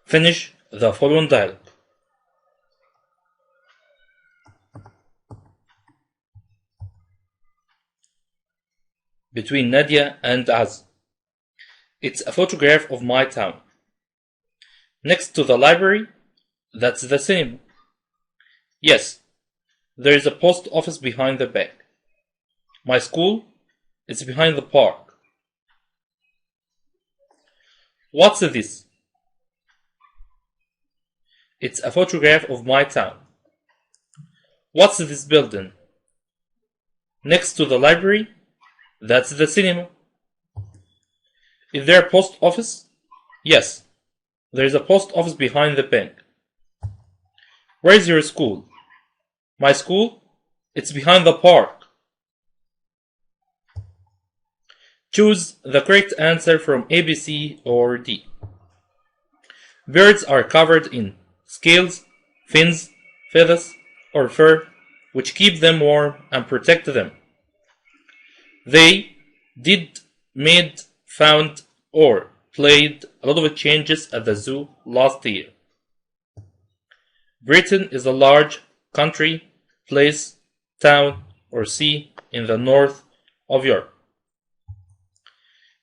Finish the following dialogue. Between Nadia and Az. It's a photograph of my town. Next to the library, that's the cinema. Yes, there is a post office behind the bank. My school is behind the park. What's this? It's a photograph of my town. What's this building? Next to the library, that's the cinema. Is there a post office? Yes, there is a post office behind the bank. Where's your school? My school? It's behind the park. Choose the correct answer from A, B, C, or D. Birds are covered in scales, fins, feathers, or fur, which keep them warm and protect them. They did, made, found, or played a lot of changes at the zoo last year. Britain is a large country, place, town, or sea in the north of Europe.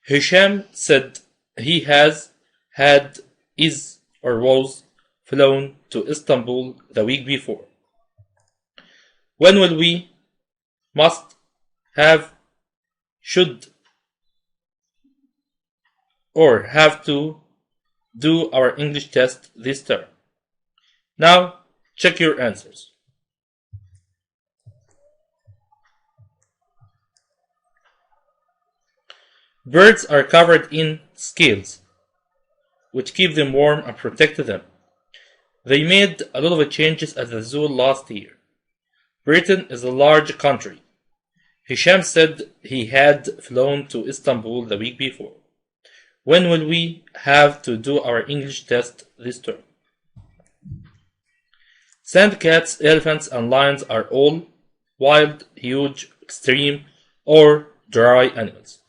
Hisham said he has, had, is, or was flown to Istanbul the week before. When will we, must, have, should, or have to do our English test this term? Now, check your answers. Birds are covered in scales, which keep them warm and protect them. They made a lot of changes at the zoo last year. Britain is a large country. Hisham said he had flown to Istanbul the week before. When will we have to do our English test this term? Sand cats, elephants, and lions are all wild, huge, extreme, or dry animals.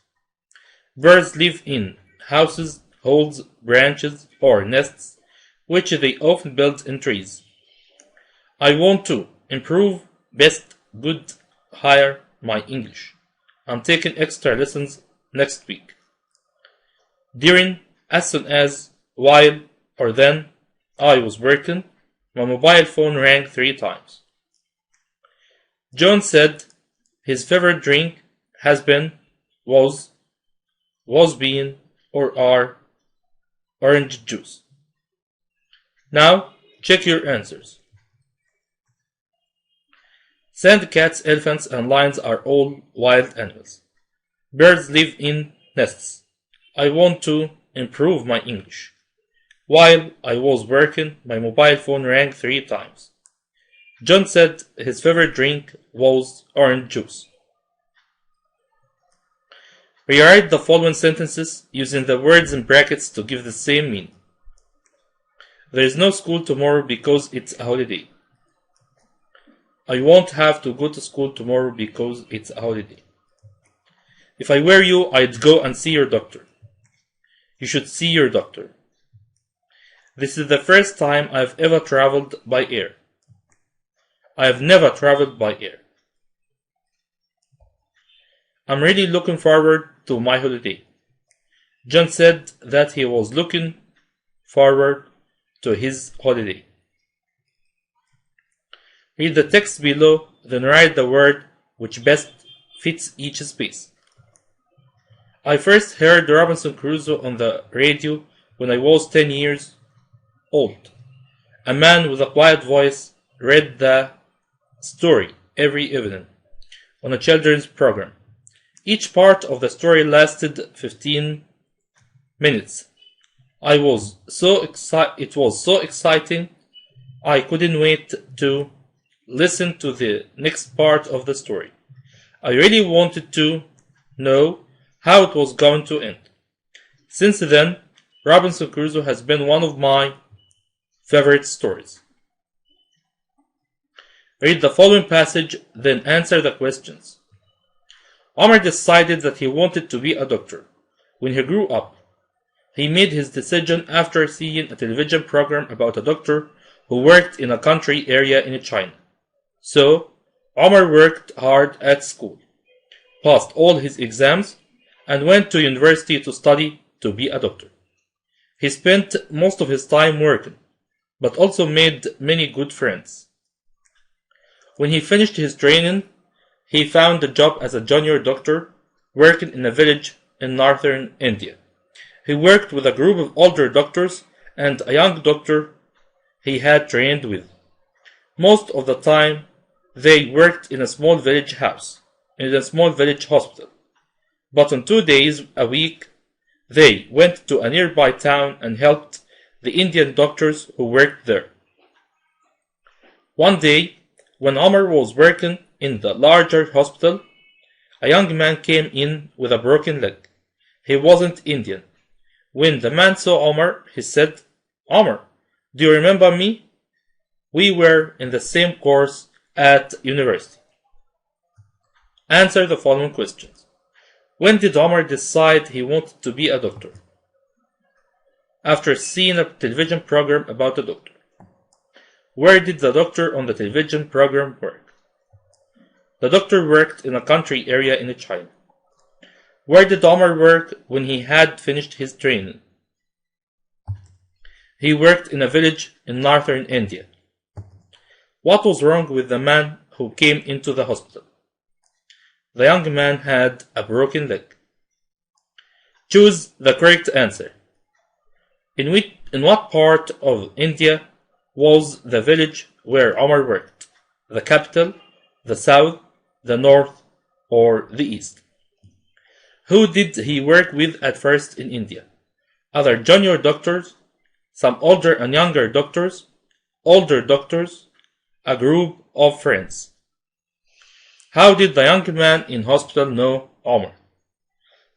Birds live in houses, holes, branches, or nests, which they often build in trees. I want to improve, best, good, higher my English. I'm taking extra lessons next week. During, as soon as, while, or then, I was working, my mobile phone rang 3 times. John said his favorite drink has been, was been, or are orange juice. Now, check your answers. Sand cats, elephants, and lions are all wild animals. Birds live in nests. I want to improve my English. While I was working, my mobile phone rang 3 times. John said his favorite drink was orange juice. Rewrite the following sentences using the words in brackets to give the same meaning. There is no school tomorrow because it's a holiday. I won't have to go to school tomorrow because it's a holiday. If I were you, I'd go and see your doctor. You should see your doctor. This is the first time I've ever traveled by air. I have never traveled by air. I'm really looking forward to my holiday. John said that he was looking forward to his holiday. Read the text below, then write the word which best fits each space. I first heard Robinson Crusoe on the radio when I was 10 years old. A man with a quiet voice read the story every evening on a children's program. Each part of the story lasted 15 minutes. It was so exciting, I couldn't wait to listen to the next part of the story. I really wanted to know how it was going to end. Since then, Robinson Crusoe has been one of my favorite stories. Read the following passage, then answer the questions. Omar decided that he wanted to be a doctor when he grew up. He made his decision after seeing a television program about a doctor who worked in a country area in China. So, Omar worked hard at school, passed all his exams, and went to university to study to be a doctor. He spent most of his time working, but also made many good friends. When he finished his training, he found a job as a junior doctor working in a village in northern India. He worked with a group of older doctors and a young doctor he had trained with. Most of the time, they worked in a small village house, in a small village hospital. But on 2 days a week, they went to a nearby town and helped the Indian doctors who worked there. One day, when Omar was working in the larger hospital, a young man came in with a broken leg. He wasn't Indian. When the man saw Omar, he said, "Omar, do you remember me? We were in the same course at university." Answer the following questions. When did Omar decide he wanted to be a doctor? After seeing a television program about a doctor. Where did the doctor on the television program work? The doctor worked in a country area in China. Where did Omar work when he had finished his training? He worked in a village in northern India. What was wrong with the man who came into the hospital? The young man had a broken leg. Choose the correct answer. In what part of India was the village where Omar worked? The capital, the south, the north, or the east? Who did he work with at first in India? Other junior doctors, some older and younger doctors, older doctors, a group of friends. How did the young man in hospital know Omar?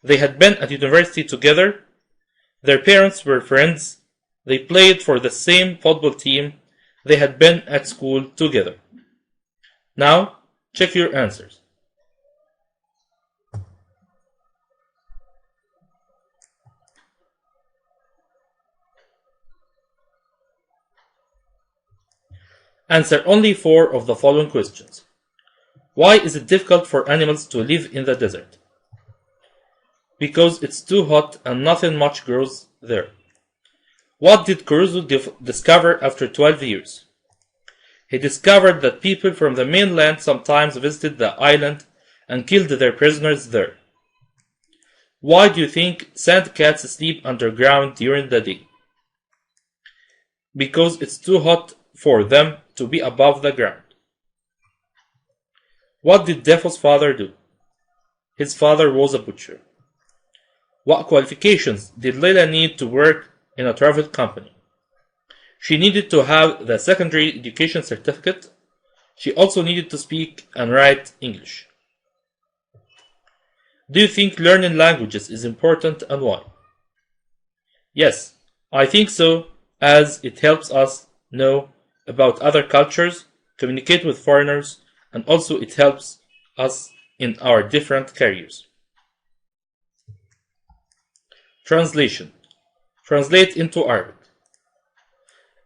They had been at university together. Their parents were friends. They played for the same football team. They had been at school together. Now, check your answers. Answer only 4 of the following questions. Why is it difficult for animals to live in the desert? Because it's too hot and nothing much grows there. What did Crusoe discover after 12 years? He discovered that people from the mainland sometimes visited the island and killed their prisoners there. Why do you think sand cats sleep underground during the day? Because it's too hot for them to be above the ground. What did Defoe's father do? His father was a butcher. What qualifications did Layla need to work in a travel company? She needed to have the secondary education certificate. She also needed to speak and write English. Do you think learning languages is important and why? Yes, I think so, as it helps us know about other cultures, communicate with foreigners, and also it helps us in our different careers. Translation. Translate into Arabic.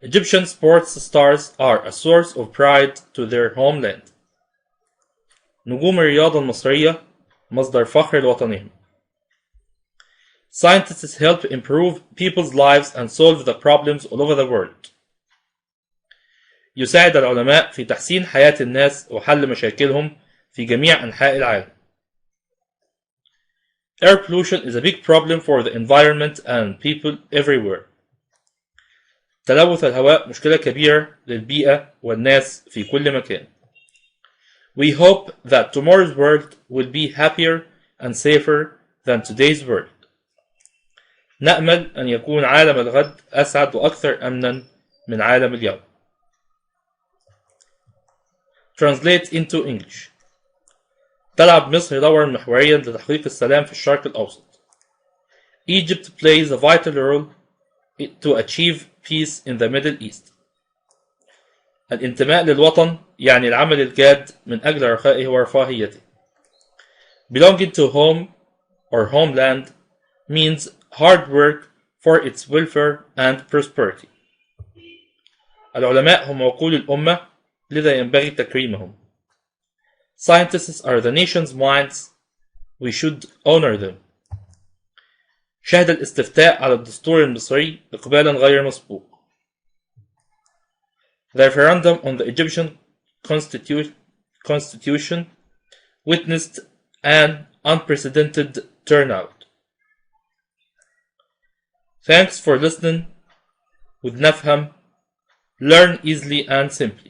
Egyptian sports stars are a source of pride to their homeland. نجوم الرياضة المصرية مصدر فخر لوطنهم. Scientists help improve people's lives and solve the problems all over the world. يساعد العلماء في تحسين حياة الناس وحل مشاكلهم في جميع أنحاء العالم. Air pollution is a big problem for the environment and people everywhere. تلوث الهواء مشكلة كبيرة للبيئة والناس في كل مكان. We hope that tomorrow's world will be happier and safer than today's world. نأمل أن يكون عالم الغد أسعد وأكثر أمنا من عالم اليوم. Translate into English. تلعب مصر دورا محوريا لتحقيق السلام في الشرق الأوسط. Egypt plays a vital role to achieve peace in the Middle East. الانتماء للوطن يعني العمل الجاد من أجل رخائه ورفاهيته. Belonging to home or homeland means hard work for its welfare and prosperity. العلماء هم عقول الأمة، لذا ينبغي تكريمهم. Scientists are the nation's minds. We should honor them. شهد الاستفتاء على الدستور المصري إقبالا غير مسبوق. The referendum on the Egyptian constitution witnessed an unprecedented turnout. Thanks for listening with نفهم. Learn easily and simply.